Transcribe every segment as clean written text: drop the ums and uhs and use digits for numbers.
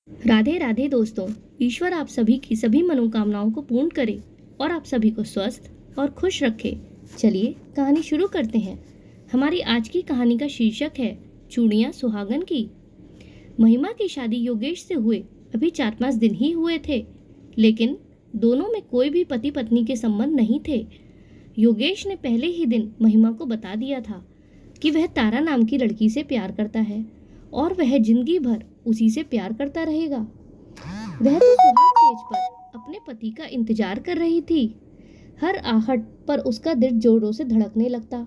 राधे राधे दोस्तों। ईश्वर आप सभी की सभी मनोकामनाओं को पूर्ण करे और आप सभी को स्वस्थ और खुश रखे। चलिए कहानी शुरू करते हैं। हमारी आज की कहानी का शीर्षक है चूड़ियां सुहागन की। महिमा की शादी योगेश से हुए अभी 4-5 दिन ही हुए थे, लेकिन दोनों में कोई भी पति पत्नी के संबंध नहीं थे। योगेश ने पहले ही दिन महिमा को बता दिया था कि वह तारा नाम की लड़की से प्यार करता है और वह जिंदगी भर उसी से प्यार करता रहेगा। वह तो सुहाग स्टेज पर अपने पति का इंतजार कर रही थी। हर आहट पर उसका दिल जोरों से धड़कने लगता।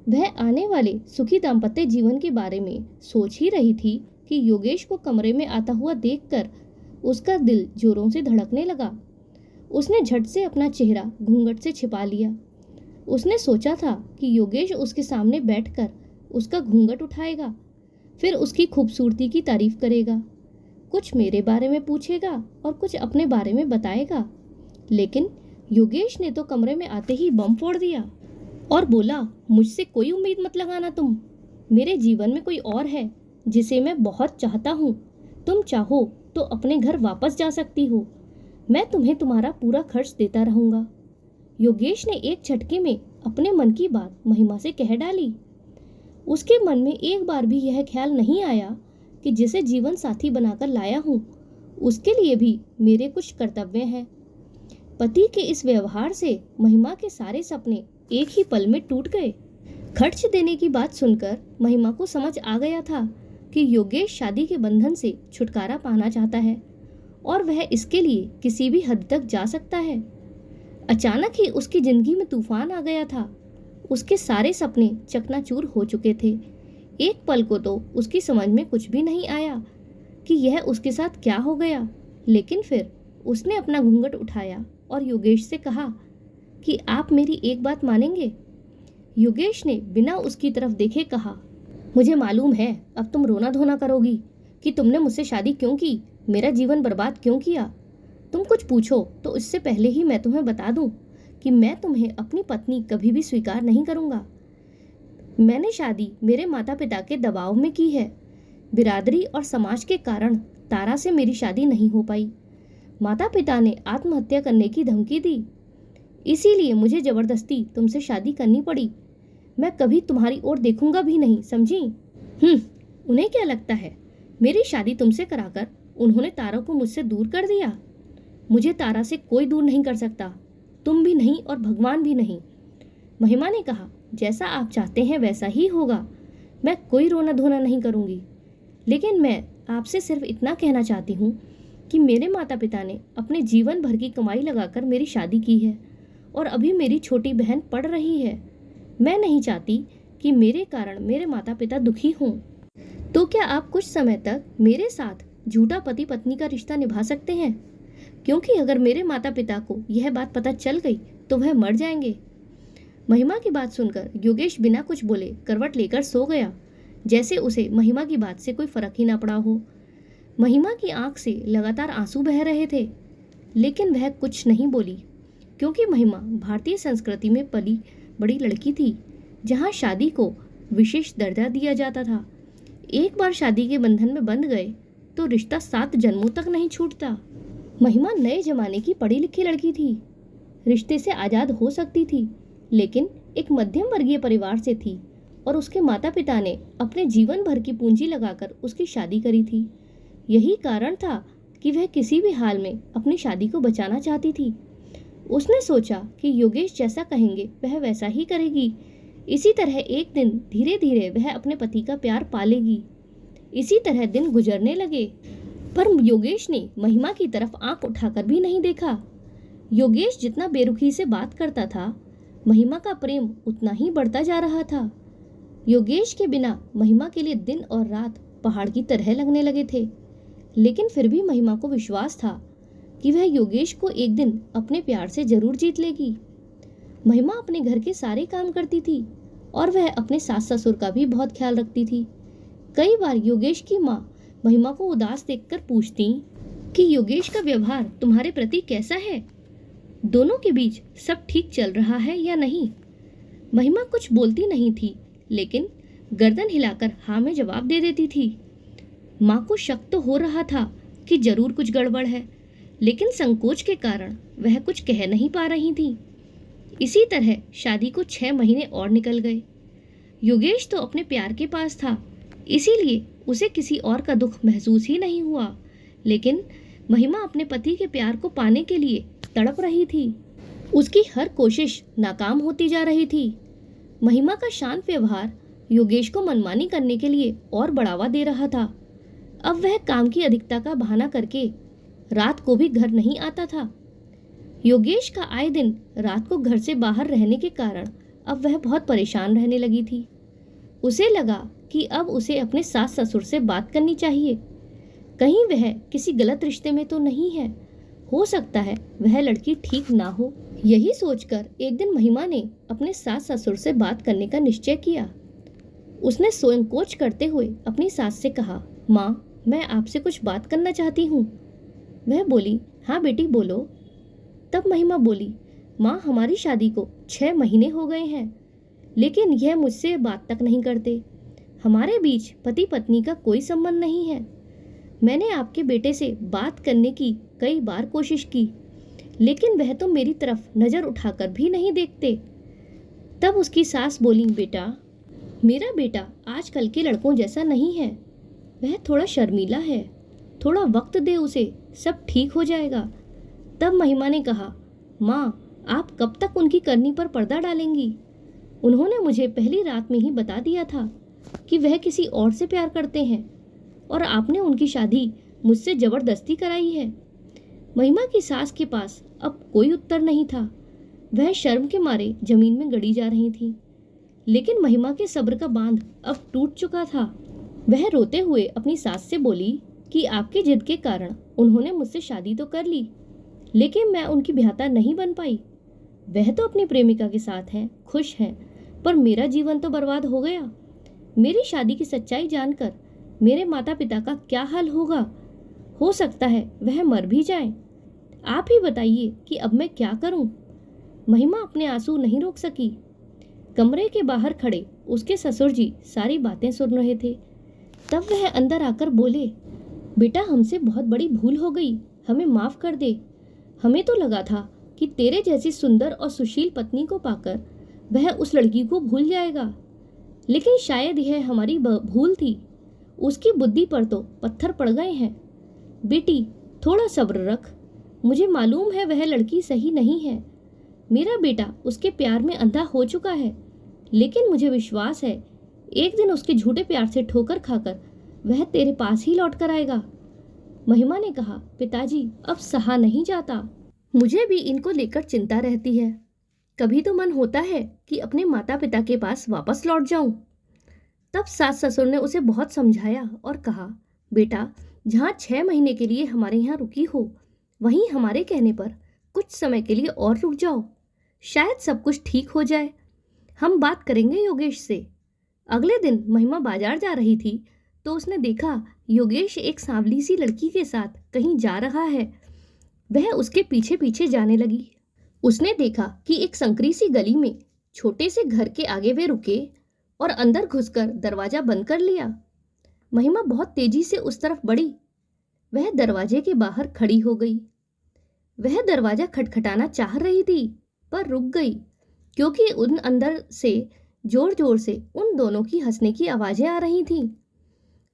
वह आने वाले सुखी दाम्पत्य जीवन के बारे में सोच ही रही थी कि योगेश को कमरे में आता हुआ देखकर उसका दिल जोरों से धड़कने लगा। उसने झट से अपना चेहरा घूंघट से छिपा लिया। उसने सोचा था कि योगेश उसके सामने बैठकर उसका घूंघट उठाएगा, फिर उसकी खूबसूरती की तारीफ करेगा, कुछ मेरे बारे में पूछेगा और कुछ अपने बारे में बताएगा। लेकिन योगेश ने तो कमरे में आते ही बम फोड़ दिया और बोला, मुझसे कोई उम्मीद मत लगाना तुम। मेरे जीवन में कोई और है जिसे मैं बहुत चाहता हूँ। तुम चाहो तो अपने घर वापस जा सकती हो। मैं तुम्हें तुम्हारा पूरा खर्च देता रहूँगा। योगेश ने एक झटके में अपने मन की बात महिमा से कह डाली। उसके मन में एक बार भी यह ख्याल नहीं आया कि जिसे जीवन साथी बनाकर लाया हूँ उसके लिए भी मेरे कुछ कर्तव्य हैं। पति के इस व्यवहार से महिमा के सारे सपने एक ही पल में टूट गए। खर्च देने की बात सुनकर महिमा को समझ आ गया था कि योगेश शादी के बंधन से छुटकारा पाना चाहता है और वह इसके लिए किसी भी हद तक जा सकता है। अचानक ही उसकी जिंदगी में तूफान आ गया था। उसके सारे सपने चकनाचूर हो चुके थे। एक पल को तो उसकी समझ में कुछ भी नहीं आया कि यह उसके साथ क्या हो गया, लेकिन फिर उसने अपना घूंघट उठाया और योगेश से कहा कि आप मेरी एक बात मानेंगे। योगेश ने बिना उसकी तरफ देखे कहा, मुझे मालूम है अब तुम रोना धोना करोगी कि तुमने मुझसे शादी क्यों की, मेरा जीवन बर्बाद क्यों किया। तुम कुछ पूछो तो इससे पहले ही मैं तुम्हें बता दूं कि मैं तुम्हें अपनी पत्नी कभी भी स्वीकार नहीं करूंगा। मैंने शादी मेरे माता पिता के दबाव में की है। बिरादरी और समाज के कारण तारा से मेरी शादी नहीं हो पाई। माता पिता ने आत्महत्या करने की धमकी दी, इसीलिए मुझे जबरदस्ती तुमसे शादी करनी पड़ी। मैं कभी तुम्हारी ओर देखूंगा भी नहीं, समझी? उन्हें क्या लगता है मेरी शादी तुमसे कराकर उन्होंने तारा को मुझसे दूर कर दिया? मुझे तारा से कोई दूर नहीं कर सकता, तुम भी नहीं और भगवान भी नहीं। महिमा ने कहा, जैसा आप चाहते हैं वैसा ही होगा। मैं कोई रोना धोना नहीं करूंगी, लेकिन मैं आपसे सिर्फ इतना कहना चाहती हूँ कि मेरे माता पिता ने अपने जीवन भर की कमाई लगाकर मेरी शादी की है और अभी मेरी छोटी बहन पढ़ रही है। मैं नहीं चाहती कि मेरे कारण मेरे माता पिता दुखी हों। तो क्या आप कुछ समय तक मेरे साथ झूठा पति पत्नी का रिश्ता निभा सकते हैं? क्योंकि अगर मेरे माता पिता को यह बात पता चल गई तो वह मर जाएंगे। महिमा की बात सुनकर योगेश बिना कुछ बोले करवट लेकर सो गया, जैसे उसे महिमा की बात से कोई फर्क ही ना पड़ा हो। महिमा की आंख से लगातार आंसू बह रहे थे, लेकिन वह कुछ नहीं बोली, क्योंकि महिमा भारतीय संस्कृति में पली बड़ी लड़की थी, जहाँ शादी को विशेष दर्जा दिया जाता था। एक बार शादी के बंधन में बंध गए तो रिश्ता 7 जन्मों तक नहीं छूटता। महिमा नए जमाने की पढ़ी लिखी लड़की थी, रिश्ते से आज़ाद हो सकती थी, लेकिन एक मध्यम वर्गीय परिवार से थी और उसके माता पिता ने अपने जीवन भर की पूंजी लगाकर उसकी शादी करी थी। यही कारण था कि वह किसी भी हाल में अपनी शादी को बचाना चाहती थी। उसने सोचा कि योगेश जैसा कहेंगे वह वैसा ही करेगी। इसी तरह एक दिन धीरे धीरे वह अपने पति का प्यार पालेगी। इसी तरह दिन गुजरने लगे, पर योगेश ने महिमा की तरफ आंख उठाकर भी नहीं देखा। योगेश जितना बेरुखी से बात करता था, महिमा का प्रेम उतना ही बढ़ता जा रहा था। योगेश के बिना महिमा के लिए दिन और रात पहाड़ की तरह लगने लगे थे, लेकिन फिर भी महिमा को विश्वास था कि वह योगेश को एक दिन अपने प्यार से जरूर जीत लेगी। महिमा अपने घर के सारे काम करती थी और वह अपने सास ससुर का भी बहुत ख्याल रखती थी। कई बार योगेश की माँ महिमा को उदास देखकर पूछती कि योगेश का व्यवहार तुम्हारे प्रति कैसा है, दोनों के बीच सब ठीक चल रहा है या नहीं। महिमा कुछ बोलती नहीं थी, लेकिन गर्दन हिलाकर हाँ में जवाब दे देती थी। माँ को शक तो हो रहा था कि जरूर कुछ गड़बड़ है, लेकिन संकोच के कारण वह कुछ कह नहीं पा रही थी। इसी तरह शादी को 6 महीने और निकल गए। योगेश तो अपने प्यार के पास था, इसीलिए उसे किसी और का दुख महसूस ही नहीं हुआ। लेकिन महिमा अपने पति के प्यार को पाने के लिए तड़प रही थी। उसकी हर कोशिश नाकाम होती जा रही थी। महिमा का शांत व्यवहार योगेश को मनमानी करने के लिए और बढ़ावा दे रहा था। अब वह काम की अधिकता का बहाना करके रात को भी घर नहीं आता था। योगेश का आए दिन रात को घर से बाहर रहने के कारण अब वह बहुत परेशान रहने लगी थी। उसे लगा कि अब उसे अपने सास ससुर से बात करनी चाहिए। कहीं वह किसी गलत रिश्ते में तो नहीं है। हो सकता है वह लड़की ठीक ना हो। यही सोचकर एक दिन महिमा ने अपने सास ससुर से बात करने का निश्चय किया। उसने संकोच करते हुए अपनी सास से कहा, माँ, मैं आपसे कुछ बात करना चाहती हूँ। वह बोली, हाँ बेटी बोलो। तब महिमा बोली, माँ, हमारी शादी को 6 महीने हो गए हैं, लेकिन यह मुझसे बात तक नहीं करते। हमारे बीच पति पत्नी का कोई संबंध नहीं है। मैंने आपके बेटे से बात करने की कई बार कोशिश की, लेकिन वह तो मेरी तरफ नजर उठाकर भी नहीं देखते। तब उसकी सास बोली, बेटा, मेरा बेटा आजकल के लड़कों जैसा नहीं है। वह थोड़ा शर्मीला है, थोड़ा वक्त दे उसे, सब ठीक हो जाएगा। तब महिमा ने कहा, माँ, आप कब तक उनकी करनी पर पर्दा डालेंगी? उन्होंने मुझे पहली रात में ही बता दिया था कि वह किसी और से प्यार करते हैं, और आपने उनकी शादी मुझसे जबरदस्ती कराई है। महिमा की सास के पास अब कोई उत्तर नहीं था। वह शर्म के मारे जमीन में गड़ी जा रही थी। लेकिन महिमा के सब्र का बांध अब टूट चुका था। वह रोते हुए अपनी सास से बोली कि आपकी जिद के कारण उन्होंने मुझसे शादी तो कर ली, लेकिन मैं उनकी ब्याहता नहीं बन पाई। वह तो अपनी प्रेमिका के साथ हैं, खुश हैं, पर मेरा जीवन तो बर्बाद हो गया। मेरी शादी की सच्चाई जानकर मेरे माता पिता का क्या हाल होगा? हो सकता है वह मर भी जाएं। आप ही बताइए कि अब मैं क्या करूं? महिमा अपने आंसू नहीं रोक सकी। कमरे के बाहर खड़े उसके ससुर जी सारी बातें सुन रहे थे। तब वह अंदर आकर बोले, बेटा, हमसे बहुत बड़ी भूल हो गई, हमें माफ कर दे। हमें तो लगा था कि तेरे जैसी सुंदर और सुशील पत्नी को पाकर वह उस लड़की को भूल जाएगा, लेकिन शायद यह हमारी भूल थी। उसकी बुद्धि पर तो पत्थर पड़ गए हैं। बेटी, थोड़ा सब्र रख। मुझे मालूम है वह लड़की सही नहीं है। मेरा बेटा उसके प्यार में अंधा हो चुका है, लेकिन मुझे विश्वास है एक दिन उसके झूठे प्यार से ठोकर खाकर वह तेरे पास ही लौट कर आएगा। महिमा ने कहा, पिताजी, अब सहा नहीं जाता। मुझे भी इनको लेकर चिंता रहती है। कभी तो मन होता है कि अपने माता पिता के पास वापस लौट जाऊं। तब सास ससुर ने उसे बहुत समझाया और कहा, बेटा, जहाँ 6 महीने के लिए हमारे यहाँ रुकी हो, वहीं हमारे कहने पर कुछ समय के लिए और रुक जाओ। शायद सब कुछ ठीक हो जाए। हम बात करेंगे योगेश से। अगले दिन महिमा बाजार जा रही थी तो उसने देखा योगेश एक सांवली सी लड़की के साथ कहीं जा रहा है। वह उसके पीछे पीछे जाने लगी। उसने देखा कि एक संकरी सी गली में छोटे से घर के आगे वे रुके और अंदर घुसकर दरवाजा बंद कर लिया। महिमा बहुत तेजी से उस तरफ बढ़ी। वह दरवाजे के बाहर खड़ी हो गई। वह दरवाजा खटखटाना चाह रही थी, पर रुक गई, क्योंकि उन अंदर से जोर जोर से उन दोनों की हंसने की आवाजें आ रही थीं।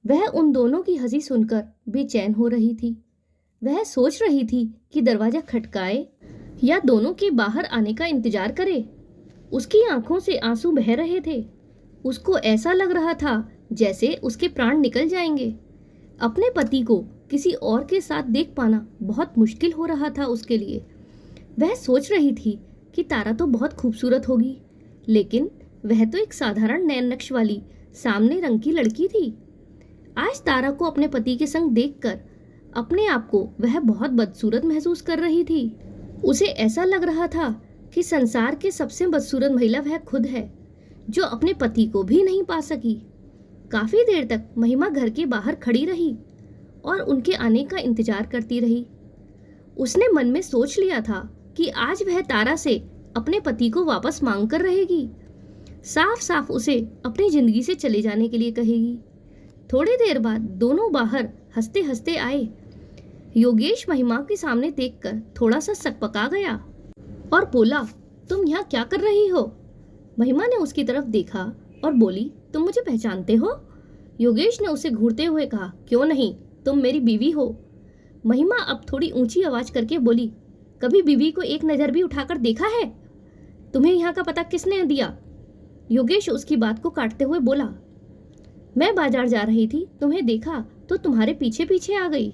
वह उन दोनों की हंसी सुनकर बेचैन हो रही थी। वह सोच रही थी कि दरवाजा खटकाए या दोनों के बाहर आने का इंतजार करे। उसकी आंखों से आंसू बह रहे थे। उसको ऐसा लग रहा था जैसे उसके प्राण निकल जाएंगे। अपने पति को किसी और के साथ देख पाना बहुत मुश्किल हो रहा था उसके लिए। वह सोच रही थी कि तारा तो बहुत खूबसूरत होगी, लेकिन वह तो एक साधारण नैन नक्श वाली सामने रंग की लड़की थी। आज तारा को अपने पति के संग देखकर अपने आप को वह बहुत बदसूरत महसूस कर रही थी। उसे ऐसा लग रहा था कि संसार के सबसे बदसूरत महिला वह खुद है, जो अपने पति को भी नहीं पा सकी। काफी देर तक महिमा घर के बाहर खड़ी रही और उनके आने का इंतजार करती रही। उसने मन में सोच लिया था कि आज वह तारा से अपने पति को वापस मांग कर रहेगी, साफ साफ उसे अपनी जिंदगी से चले जाने के लिए कहेगी। थोड़ी देर बाद दोनों बाहर हंसते हंसते आए। योगेश महिमा के सामने देखकर थोड़ा सा सकपका गया और बोला, तुम यहाँ क्या कर रही हो? महिमा ने उसकी तरफ देखा और बोली, तुम मुझे पहचानते हो? योगेश ने उसे घूरते हुए कहा, क्यों नहीं, तुम मेरी बीवी हो। महिमा अब थोड़ी ऊंची आवाज करके बोली, कभी बीवी को एक नजर भी उठाकर देखा है? तुम्हें यहाँ का पता किसने दिया? योगेश उसकी बात को काटते हुए बोला, मैं बाजार जा रही थी, तुम्हें देखा तो तुम्हारे पीछे पीछे आ गई।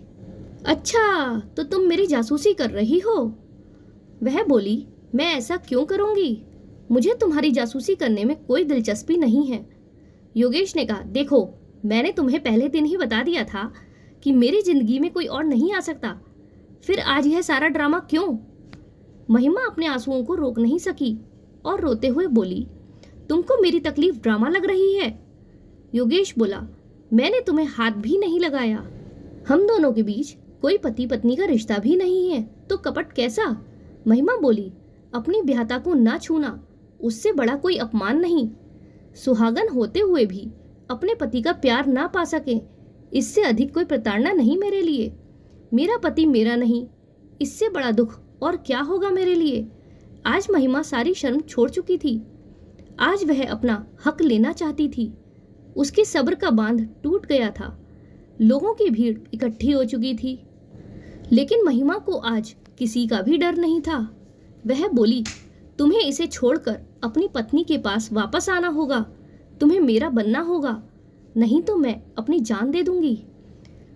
अच्छा, तो तुम मेरी जासूसी कर रही हो? वह बोली, मैं ऐसा क्यों करूंगी? मुझे तुम्हारी जासूसी करने में कोई दिलचस्पी नहीं है। योगेश ने कहा, देखो, मैंने तुम्हें पहले दिन ही बता दिया था कि मेरी जिंदगी में कोई और नहीं आ सकता, फिर आज यह सारा ड्रामा क्यों? महिमा अपने आंसुओं को रोक नहीं सकी और रोते हुए बोली, तुमको मेरी तकलीफ ड्रामा लग रही है? योगेश बोला, मैंने तुम्हें हाथ भी नहीं लगाया, हम दोनों के बीच कोई पति पत्नी का रिश्ता भी नहीं है, तो कपट कैसा? महिमा बोली, अपनी ब्याहता को ना छूना, उससे बड़ा कोई अपमान नहीं। सुहागन होते हुए भी अपने पति का प्यार ना पा सके, इससे अधिक कोई प्रताड़ना नहीं मेरे लिए। मेरा पति मेरा नहीं, इससे बड़ा दुख और क्या होगा मेरे लिए। आज महिमा सारी शर्म छोड़ चुकी थी, आज वह अपना हक लेना चाहती थी। उसके सब्र का बांध टूट गया था, लोगों की भीड़ इकट्ठी हो चुकी थी, लेकिन महिमा को आज किसी का भी डर नहीं था। वह बोली, तुम्हें इसे छोड़कर अपनी पत्नी के पास वापस आना होगा, तुम्हें मेरा बनना होगा, नहीं तो मैं अपनी जान दे दूंगी।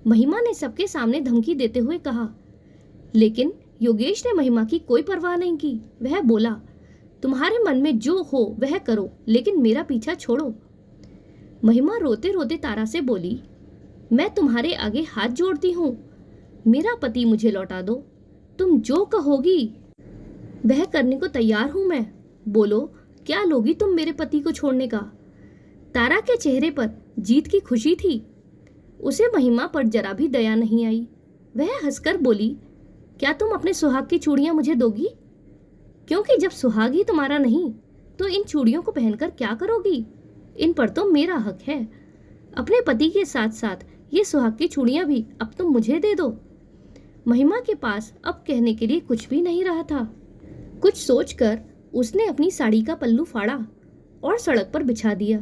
महिमा ने सबके सामने धमकी देते हुए कहा, लेकिन योगेश ने महिमा की कोई परवाह नहीं की। वह बोला, तुम्हारे मन में जो हो वह करो, लेकिन मेरा पीछा छोड़ो। महिमा रोते रोते तारा से बोली, मैं तुम्हारे आगे हाथ जोड़ती हूँ, मेरा पति मुझे लौटा दो, तुम जो कहोगी वह करने को तैयार हूं मैं। बोलो, क्या लोगी तुम मेरे पति को छोड़ने का? तारा के चेहरे पर जीत की खुशी थी, उसे महिमा पर जरा भी दया नहीं आई। वह हंसकर बोली, क्या तुम अपने सुहाग की चूड़ियां मुझे दोगी? क्योंकि जब सुहाग ही तुम्हारा नहीं तो इन चूड़ियों को पहनकर क्या करोगी? इन पर तो मेरा हक है। अपने पति के साथ साथ ये सुहाग की चूड़ियां भी अब तुम मुझे दे दो। महिमा के पास अब कहने के लिए कुछ भी नहीं रहा था। कुछ सोचकर उसने अपनी साड़ी का पल्लू फाड़ा और सड़क पर बिछा दिया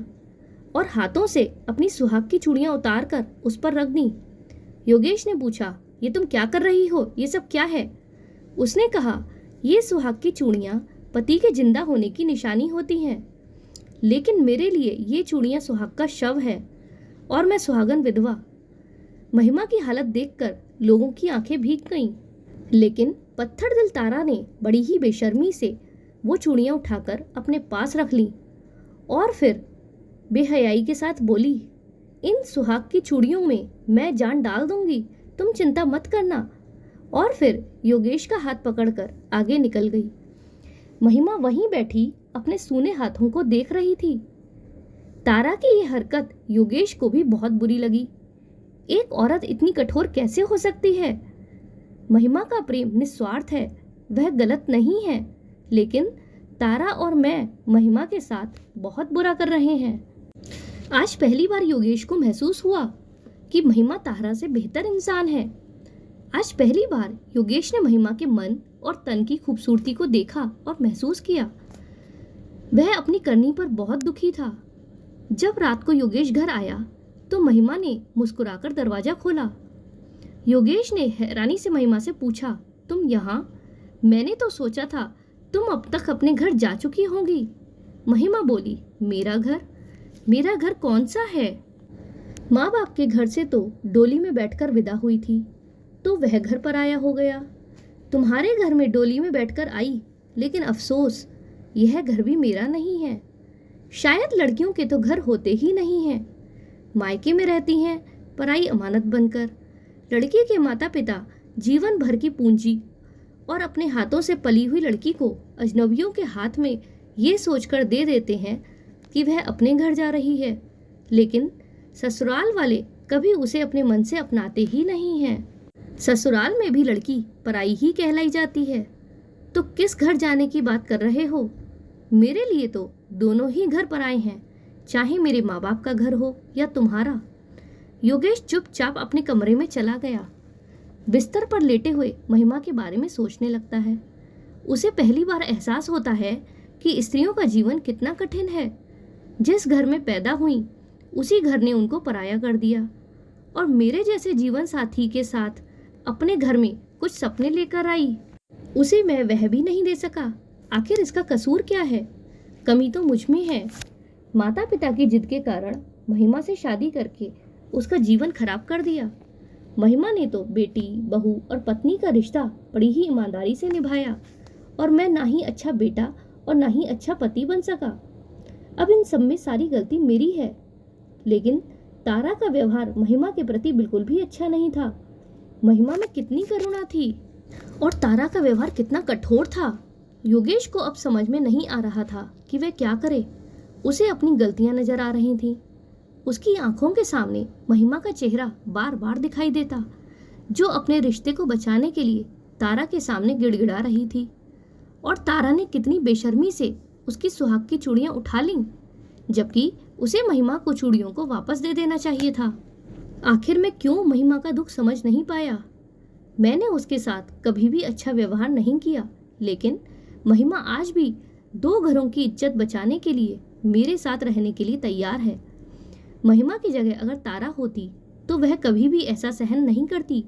और हाथों से अपनी सुहाग की चूड़ियां उतार कर उस पर रख दी। योगेश ने पूछा, ये तुम क्या कर रही हो? ये सब क्या है? उसने कहा, ये सुहाग की चूड़ियां पति के जिंदा होने की निशानी होती हैं, लेकिन मेरे लिए ये चूड़ियां सुहाग का शव है और मैं सुहागन विधवा। महिमा की हालत देखकर लोगों की आंखें भीग गईं, लेकिन पत्थर दिल तारा ने बड़ी ही बेशर्मी से वो चूड़ियां उठाकर अपने पास रख लीं और फिर बेहयाई के साथ बोली, इन सुहाग की चूड़ियों में मैं जान डाल दूंगी, तुम चिंता मत करना। और फिर योगेश का हाथ पकड़कर आगे निकल गई। महिमा वहीं बैठी अपने सूने हाथों को देख रही थी। तारा की ये हरकत योगेश को भी बहुत बुरी लगी। एक औरत इतनी कठोर कैसे हो सकती है? महिमा का प्रेम निस्वार्थ है, वह गलत नहीं है, लेकिन तारा और मैं महिमा के साथ बहुत बुरा कर रहे हैं। आज पहली बार योगेश को महसूस हुआ कि महिमा तारा से बेहतर इंसान है। आज पहली बार योगेश ने महिमा के मन और तन की खूबसूरती को देखा और महसूस किया। वह अपनी करनी पर बहुत दुखी था। जब रात को योगेश घर आया तो महिमा ने मुस्कुराकर दरवाजा खोला। योगेश ने हैरानी से महिमा से पूछा, तुम यहाँ? मैंने तो सोचा था तुम अब तक अपने घर जा चुकी होंगी। महिमा बोली, मेरा घर? मेरा घर कौन सा है? माँ बाप के घर से तो डोली में बैठकर विदा हुई थी, तो वह घर पर आया हो गया। तुम्हारे घर में डोली में बैठकर आई, लेकिन अफसोस यह घर भी मेरा नहीं है। शायद लड़कियों के तो घर होते ही नहीं हैं, मायके में रहती हैं पराई अमानत बनकर। लड़की के माता पिता जीवन भर की पूंजी और अपने हाथों से पली हुई लड़की को अजनबियों के हाथ में ये सोचकर दे देते हैं कि वह अपने घर जा रही है, लेकिन ससुराल वाले कभी उसे अपने मन से अपनाते ही नहीं हैं। ससुराल में भी लड़की पराई ही कहलाई जाती है। तो किस घर जाने की बात कर रहे हो? मेरे लिए तो दोनों ही घर पराए हैं, चाहे मेरे माँ बाप का घर हो या तुम्हारा। योगेश चुपचाप अपने कमरे में चला गया। बिस्तर पर लेटे हुए महिमा के बारे में सोचने लगता है। उसे पहली बार एहसास होता है कि स्त्रियों का जीवन कितना कठिन है। जिस घर में पैदा हुई उसी घर ने उनको पराया कर दिया और मेरे जैसे जीवन साथी के साथ अपने घर में कुछ सपने लेकर आई, उसे मैं वह भी नहीं दे सका। आखिर इसका कसूर क्या है? कमी तो मुझ में है। माता पिता की जिद के कारण महिमा से शादी करके उसका जीवन खराब कर दिया। महिमा ने तो बेटी, बहू और पत्नी का रिश्ता बड़ी ही ईमानदारी से निभाया और मैं ना ही अच्छा बेटा और ना ही अच्छा पति बन सका। अब इन सब में सारी गलती मेरी है। लेकिन तारा का व्यवहार महिमा के प्रति बिल्कुल भी अच्छा नहीं था। महिमा में कितनी करुणा थी और तारा का व्यवहार कितना कठोर था। योगेश को अब समझ में नहीं आ रहा था कि वह क्या करे। उसे अपनी गलतियां नजर आ रही थीं। उसकी आंखों के सामने महिमा का चेहरा बार बार दिखाई देता, जो अपने रिश्ते को बचाने के लिए तारा के सामने गिड़गिड़ा रही थी। और तारा ने कितनी बेशर्मी से उसकी सुहाग की चूड़ियां उठा लीं, जबकि उसे महिमा को चूड़ियों को वापस दे देना चाहिए था। आखिर मैं क्यों महिमा का दुख समझ नहीं पाया? मैंने उसके साथ कभी भी अच्छा व्यवहार नहीं किया, लेकिन महिमा आज भी दो घरों की इज्जत बचाने के लिए मेरे साथ रहने के लिए तैयार है। महिमा की जगह अगर तारा होती तो वह कभी भी ऐसा सहन नहीं करती।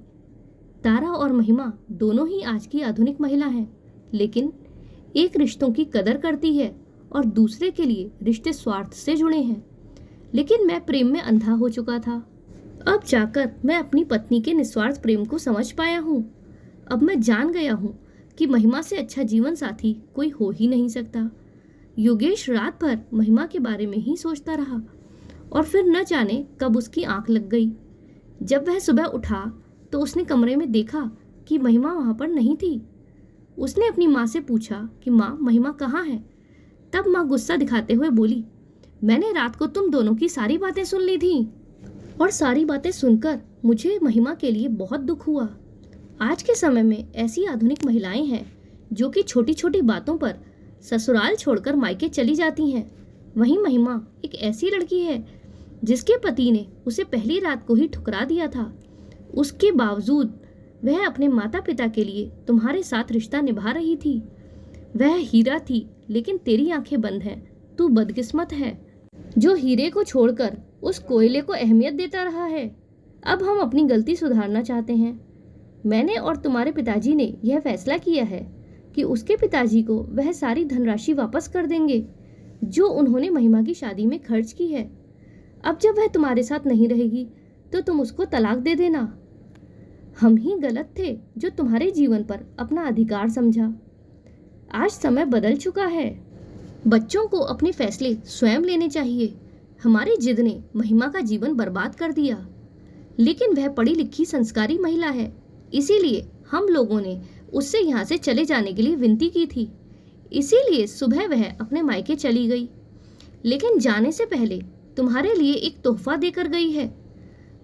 तारा और महिमा दोनों ही आज की आधुनिक महिला हैं, लेकिन एक रिश्तों की कदर करती है और दूसरे के लिए रिश्ते स्वार्थ से जुड़े हैं। लेकिन मैं प्रेम में अंधा हो चुका था। अब जाकर मैं अपनी पत्नी के निस्वार्थ प्रेम को समझ पाया हूँ। अब मैं जान गया हूँ कि महिमा से अच्छा जीवन साथी कोई हो ही नहीं सकता। योगेश रात भर महिमा के बारे में ही सोचता रहा और फिर न जाने कब उसकी आंख लग गई। जब वह सुबह उठा तो उसने कमरे में देखा कि महिमा वहां पर नहीं थी। उसने अपनी माँ से पूछा कि माँ, महिमा कहाँ है? तब माँ गुस्सा दिखाते हुए बोली, मैंने रात को तुम दोनों की सारी बातें सुन ली थी और सारी बातें सुनकर मुझे महिमा के लिए बहुत दुख हुआ। आज के समय में ऐसी आधुनिक महिलाएं हैं जो कि छोटी छोटी बातों पर ससुराल छोड़कर मायके चली जाती हैं। वहीं महिमा एक ऐसी लड़की है जिसके पति ने उसे पहली रात को ही ठुकरा दिया था। उसके बावजूद वह अपने माता पिता के लिए तुम्हारे साथ रिश्ता निभा रही थी। वह हीरा थी, लेकिन तेरी आंखें बंद हैं। तू बदकिस्मत है जो हीरे को छोड़कर उस कोयले को अहमियत देता रहा है। अब हम अपनी गलती सुधारना चाहते हैं। मैंने और तुम्हारे पिताजी ने यह फैसला किया है कि उसके पिताजी को वह सारी धनराशि वापस कर देंगे जो उन्होंने महिमा की शादी में खर्च की है। अब जब वह तुम्हारे साथ नहीं रहेगी तो तुम उसको तलाक दे देना। हम ही गलत थे जो तुम्हारे जीवन पर अपना अधिकार समझा। आज समय बदल चुका है। बच्चों को अपने फैसले स्वयं लेने चाहिए। हमारी जिद ने महिमा का जीवन बर्बाद कर दिया, लेकिन वह पढ़ी लिखी संस्कारी महिला है, इसीलिए हम लोगों ने उससे यहाँ से चले जाने के लिए विनती की थी। इसीलिए सुबह वह अपने मायके चली गई, लेकिन जाने से पहले तुम्हारे लिए एक तोहफा देकर गई है।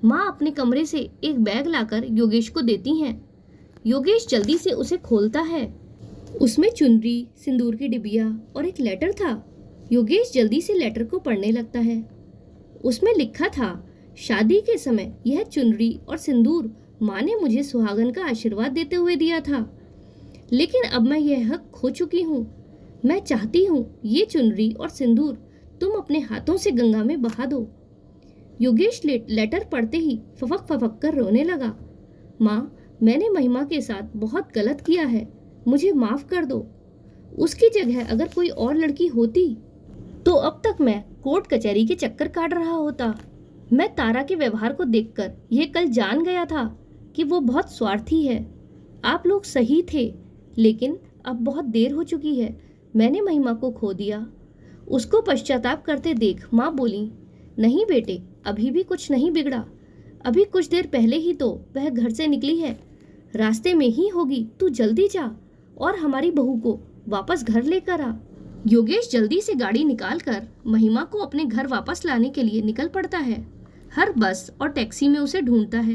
माँ अपने कमरे से एक बैग लाकर योगेश को देती हैं। योगेश जल्दी से उसे खोलता है। उसमें चुनरी, सिंदूर की डिबिया और एक लेटर था। योगेश जल्दी से लेटर को पढ़ने लगता है। उसमें लिखा था, शादी के समय यह चुनरी और सिंदूर माँ ने मुझे सुहागन का आशीर्वाद देते हुए दिया था, लेकिन अब मैं यह हक खो चुकी हूँ। मैं चाहती हूँ ये चुनरी और सिंदूर तुम अपने हाथों से गंगा में बहा दो। योगेश लेटर पढ़ते ही फफक फफक कर रोने लगा। माँ, मैंने महिमा के साथ बहुत गलत किया है, मुझे माफ कर दो। उसकी जगह अगर कोई और लड़की होती तो अब तक मैं कोर्ट कचहरी के चक्कर काट रहा होता। मैं तारा के व्यवहार को देखकर यह कल जान गया था कि वो बहुत स्वार्थी है। आप लोग सही थे, लेकिन अब बहुत देर हो चुकी है। मैंने महिमा को खो दिया। उसको पश्चाताप करते देख माँ बोली, नहीं बेटे, अभी भी कुछ नहीं बिगड़ा। अभी कुछ देर पहले ही तो वह घर से निकली है, रास्ते में ही होगी। तू जल्दी जा और हमारी बहू को वापस घर लेकर आ। योगेश जल्दी से गाड़ी निकालकर महिमा को अपने घर वापस लाने के लिए निकल पड़ता है। हर बस और टैक्सी में उसे ढूंढता है।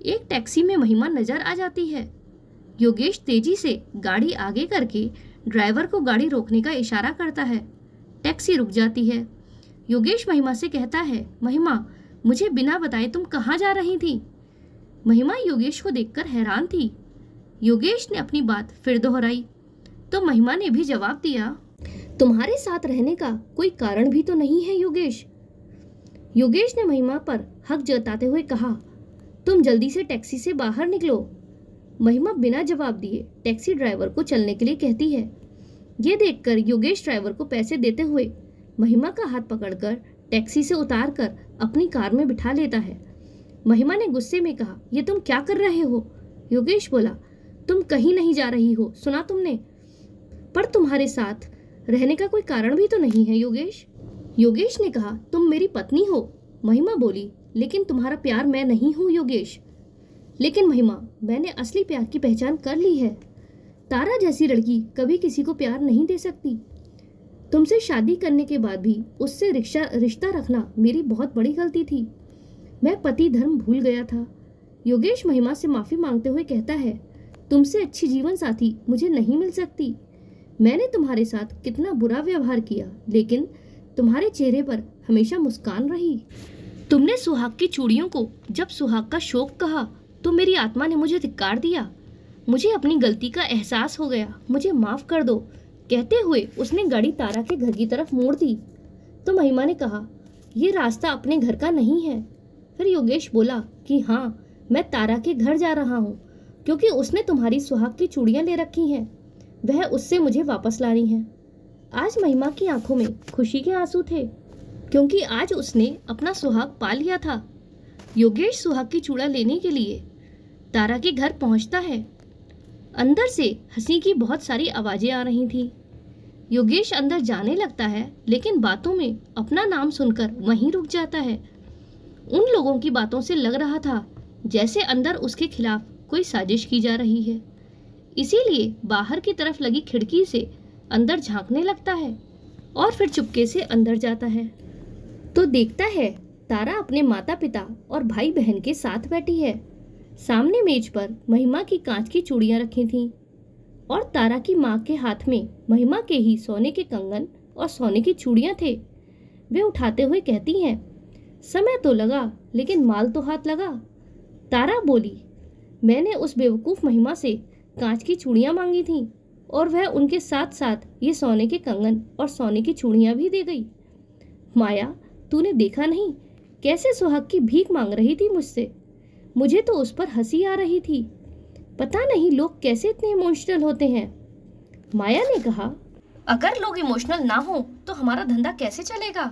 एक टैक्सी में महिमा नजर आ जाती है। योगेश तेजी से गाड़ी आगे करके ड्राइवर को गाड़ी रोकने का इशारा करता है। टैक्सी रुक जाती है। योगेश महिमा से कहता है, महिमा, मुझे बिना बताए तुम कहाँ जा रही थी? महिमा योगेश को देखकर हैरान थी। योगेश ने अपनी बात फिर दोहराई तो महिमा ने भी जवाब दिया, तुम्हारे साथ रहने का कोई कारण भी तो नहीं है योगेश। योगेश ने महिमा पर हक जताते हुए कहा, तुम जल्दी से टैक्सी से बाहर निकलो। महिमा बिना जवाब दिए टैक्सी ड्राइवर को चलने के लिए कहती है। ये देखकर योगेश ड्राइवर को पैसे देते हुए महिमा का हाथ पकड़कर टैक्सी से उतारकर अपनी कार में बिठा लेता है। महिमा ने गुस्से में कहा, ये तुम क्या कर रहे हो? योगेश बोला, तुम कहीं नहीं जा रही हो, सुना तुमने? पर तुम्हारे साथ रहने का कोई कारण भी तो नहीं है योगेश। योगेश ने कहा, तुम मेरी पत्नी हो। महिमा बोली, लेकिन तुम्हारा प्यार मैं नहीं हूँ योगेश। लेकिन महिमा, मैंने असली प्यार की पहचान कर ली है। तारा जैसी लड़की कभी किसी को प्यार नहीं दे सकती। तुमसे शादी करने के बाद भी उससे रिश्ता रखना मेरी बहुत बड़ी गलती थी। मैं पति धर्म भूल गया था। योगेश महिमा से माफी मांगते हुए कहता है, तुमसे अच्छी जीवन साथी मुझे नहीं मिल सकती। मैंने तुम्हारे साथ कितना बुरा व्यवहार किया, लेकिन तुम्हारे चेहरे पर हमेशा मुस्कान रही। तुमने सुहाग की चूड़ियों को जब सुहाग का शौक कहा तो मेरी आत्मा ने मुझे धिक्कार दिया। मुझे अपनी गलती का एहसास हो गया, मुझे माफ कर दो। कहते हुए उसने गाड़ी तारा के घर की तरफ मोड़ दी तो महिमा ने कहा, यह रास्ता अपने घर का नहीं है। फिर योगेश बोला कि हाँ, मैं तारा के घर जा रहा हूँ क्योंकि उसने तुम्हारी सुहाग की चूड़ियाँ ले रखी हैं। वह उससे मुझे वापस लानी है। आज महिमा की आंखों में खुशी के आंसू थे क्योंकि आज उसने अपना सुहाग पा लिया था। योगेश सुहाग की चूड़ा लेने के लिए तारा के घर पहुंचता है। अंदर से हंसी की बहुत सारी आवाजें आ रही थी। योगेश अंदर जाने लगता है, लेकिन बातों में अपना नाम सुनकर वहीं रुक जाता है। उन लोगों की बातों से लग रहा था जैसे अंदर उसके खिलाफ कोई साजिश की जा रही है। इसीलिए बाहर की तरफ लगी खिड़की से अंदर झांकने लगता है और फिर चुपके से अंदर जाता है तो देखता है तारा अपने माता पिता और भाई बहन के साथ बैठी है। सामने मेज पर महिमा की कांच की चूड़ियां रखी थीं और तारा की माँ के हाथ में महिमा के ही सोने के कंगन और सोने की चूड़ियां थे। वे उठाते हुए कहती हैं, समय तो लगा लेकिन माल तो हाथ लगा। तारा बोली, मैंने उस बेवकूफ़ महिमा से कांच की चूड़ियां मांगी थीं और वह उनके साथ साथ ये सोने के कंगन और सोने की चूड़ियां भी दे गई। माया, तूने देखा नहीं कैसे सुहाग की भीख मांग रही थी मुझसे? मुझे तो उस पर हंसी आ रही थी। पता नहीं लोग कैसे इतने इमोशनल होते हैं। माया ने कहा, अगर लोग इमोशनल ना हो तो हमारा धंधा कैसे चलेगा?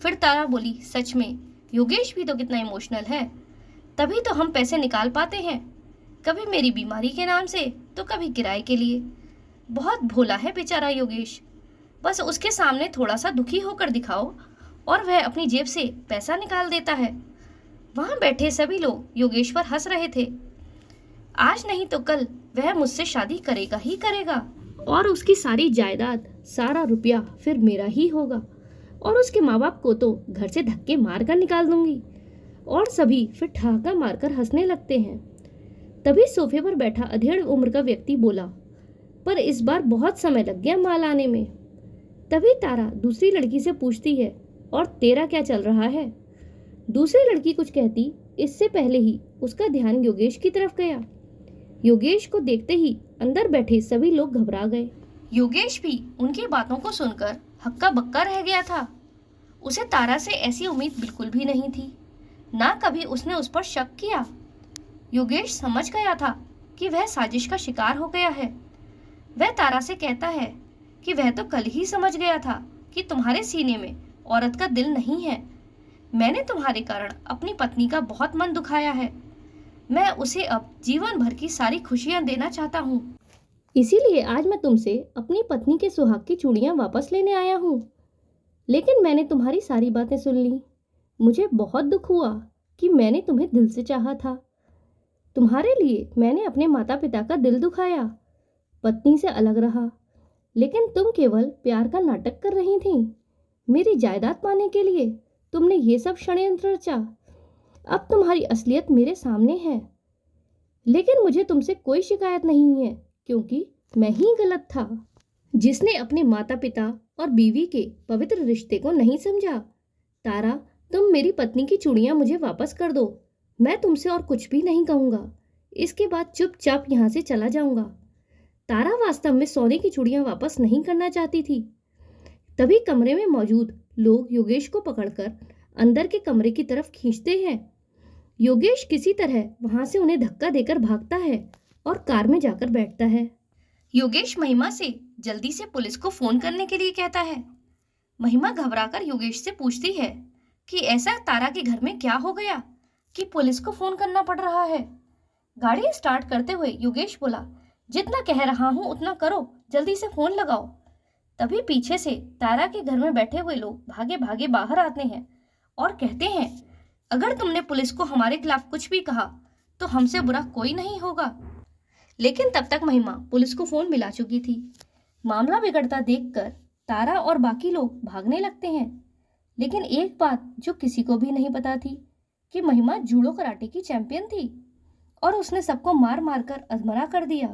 फिर तारा बोली, सच में योगेश भी तो कितना इमोशनल है, तभी तो हम पैसे निकाल पाते हैं, कभी मेरी बीमारी के नाम से तो कभी किराए के लिए। बहुत भोला है बेचारा योगेश, बस उसके सामने थोड़ा सा दुखी होकर दिखाओ और वह अपनी जेब से पैसा निकाल देता है। वहां बैठे सभी लोग योगेश पर हंस रहे थे। आज नहीं तो कल वह मुझसे शादी करेगा ही करेगा और उसकी सारी जायदाद, सारा रुपया फिर मेरा ही होगा और उसके माँ बाप को तो घर से धक्के मार कर निकाल दूंगी। और सभी फिर ठहाका मारकर हंसने लगते हैं। तभी सोफे पर बैठा अधेड़ उम्र का व्यक्ति बोला, पर इस बार बहुत समय लग गया माल आने में। तभी तारा दूसरी लड़की से पूछती है, और तेरा क्या चल रहा है? दूसरी लड़की कुछ कहती, इससे पहले ही उसका ध्यान योगेश की तरफ गया। योगेश को देखते ही अंदर बैठे सभी लोग घबरा गए। योगेश भी उनकी बातों को सुनकर हक्का बक्का रह गया था। उसे तारा से ऐसी उम्मीद बिल्कुल भी नहीं थी, ना कभी उसने उस पर शक किया। योगेश समझ गया था कि वह साजिश का शिकार हो गया है। वह तारा से कहता है कि वह तो कल ही समझ गया था कि तुम्हारे सीने में औरत का दिल नहीं है। मैंने तुम्हारे कारण अपनी पत्नी का बहुत मन दुखाया है। मैं उसे अब जीवन भर की सारी खुशियां देना चाहता हूँ। इसीलिए आज मैं तुमसे अपनी पत्नी के सुहाग की चूड़ियां वापस लेने आया हूँ। लेकिन मैंने तुम्हारी सारी बातें सुन ली। मुझे बहुत दुख हुआ कि मैंने तुम्हें दिल से चाहा था। तुम्हारे लिए मैंने अपने माता पिता का दिल दुखाया, पत्नी से अलग रहा, लेकिन तुम केवल प्यार का नाटक कर रही थी। मेरी जायदाद पाने के लिए तुमने ये सब षड्यंत्र रचा। अब तुम्हारी असलियत मेरे सामने है, लेकिन मुझे तुमसे कोई शिकायत नहीं है क्योंकि मैं ही गलत था, जिसने अपने माता पिता और बीवी के पवित्र रिश्ते को नहीं समझा। तारा, तुम मेरी पत्नी की चूड़ियां मुझे वापस कर दो। मैं तुमसे और कुछ भी नहीं कहूँगा। इसके बाद चुपचाप यहाँ से चला जाऊँगा। तारा वास्तव में सोने की चूड़ियाँ वापस नहीं करना चाहती थी। तभी कमरे में मौजूद लोग योगेश को पकड़कर अंदर के कमरे की तरफ खींचते हैं। योगेश किसी तरह वहां से उन्हें धक्का देकर भागता है और कार में जाकर बैठता है। योगेश महिमा से जल्दी से पुलिस को फोन करने के लिए कहता है। महिमा घबराकर योगेश से पूछती है कि ऐसा तारा के घर में क्या हो गया कि पुलिस को फोन करना पड़ रहा है। गाड़ी स्टार्ट करते हुए योगेश बोला, जितना कह रहा हूं उतना करो, जल्दी से फोन लगाओ। तभी पीछे से तारा के घर में बैठे हुए लोग भागे भागे बाहर आते हैं और कहते हैं, अगर तुमने पुलिस को हमारे खिलाफ कुछ भी कहा तो हमसे बुरा कोई नहीं होगा। लेकिन तब तक महिमा पुलिस को फोन मिला चुकी थी। मामला बिगड़ता देखकर तारा और बाकी लोग भागने लगते हैं। लेकिन एक बात जो किसी को भी नहीं पता थी कि महिमा जूडो कराटे की चैंपियन थी और उसने सबको मार मार कर अधमरा कर दिया।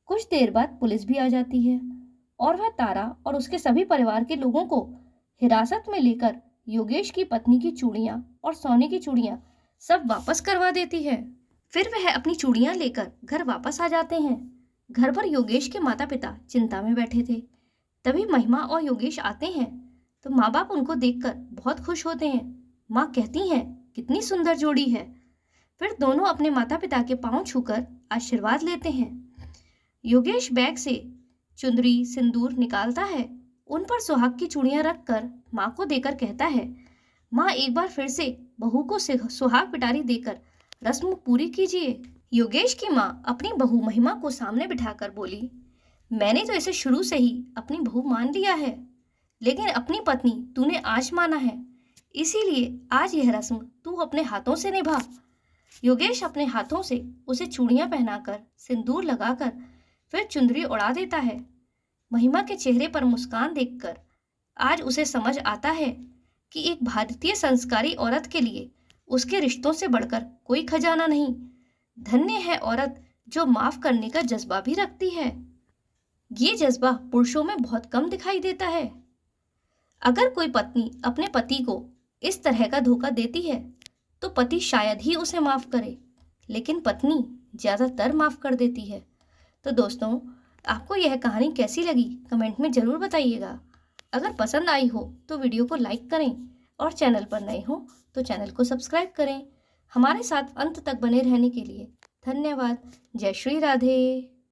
कुछ देर बाद पुलिस भी आ जाती है और वह तारा और उसके सभी परिवार के लोगों को हिरासत में लेकर योगेश की पत्नी की चूड़ियां और सोने की चूड़ियां सब वापस करवा देती है। फिर वह अपनी चूड़ियां लेकर घर वापस आ जाते हैं। घर पर योगेश के माता पिता चिंता में बैठे थे। तभी महिमा और योगेश आते हैं तो माँ बाप उनको देखकर बहुत खुश होते हैं। माँ कहती हैं, कितनी सुंदर जोड़ी है। फिर दोनों अपने माता पिता के पांव छूकर आशीर्वाद लेते हैं। योगेश बैग से चुंदरी सिंदूर निकालता है, उन पर सुहाग की चूड़ियां रखकर माँ को देकर कहता है, माँ एक बार फिर से बहू को सुहाग पिटारी देकर रस्म पूरी कीजिए। योगेश की माँ अपनी बहू महिमा को सामने बिठाकर बोली, मैंने तो इसे शुरू से ही अपनी बहू मान लिया है, लेकिन अपनी पत्नी तूने आज माना है, इसीलिए आज यह रस्म तू अपने हाथों से निभा। योगेश अपने हाथों से उसे चूड़ियां पहनाकर सिंदूर लगाकर फिर चुंदरी उड़ा देता है। महिमा के चेहरे पर मुस्कान देखकर आज उसे समझ आता है कि एक भारतीय संस्कारी औरत के लिए उसके रिश्तों से बढ़कर कोई खजाना नहीं। धन्य है औरत जो माफ करने का जज्बा भी रखती है। ये जज्बा पुरुषों में बहुत कम दिखाई देता है। अगर कोई पत्नी अपने पति को इस तरह का धोखा देती है तो पति शायद ही उसे माफ करे, लेकिन पत्नी ज्यादातर माफ कर देती है। तो दोस्तों, आपको यह कहानी कैसी लगी कमेंट में ज़रूर बताइएगा। अगर पसंद आई हो तो वीडियो को लाइक करें और चैनल पर नए हो तो चैनल को सब्सक्राइब करें। हमारे साथ अंत तक बने रहने के लिए धन्यवाद। जय श्री राधे।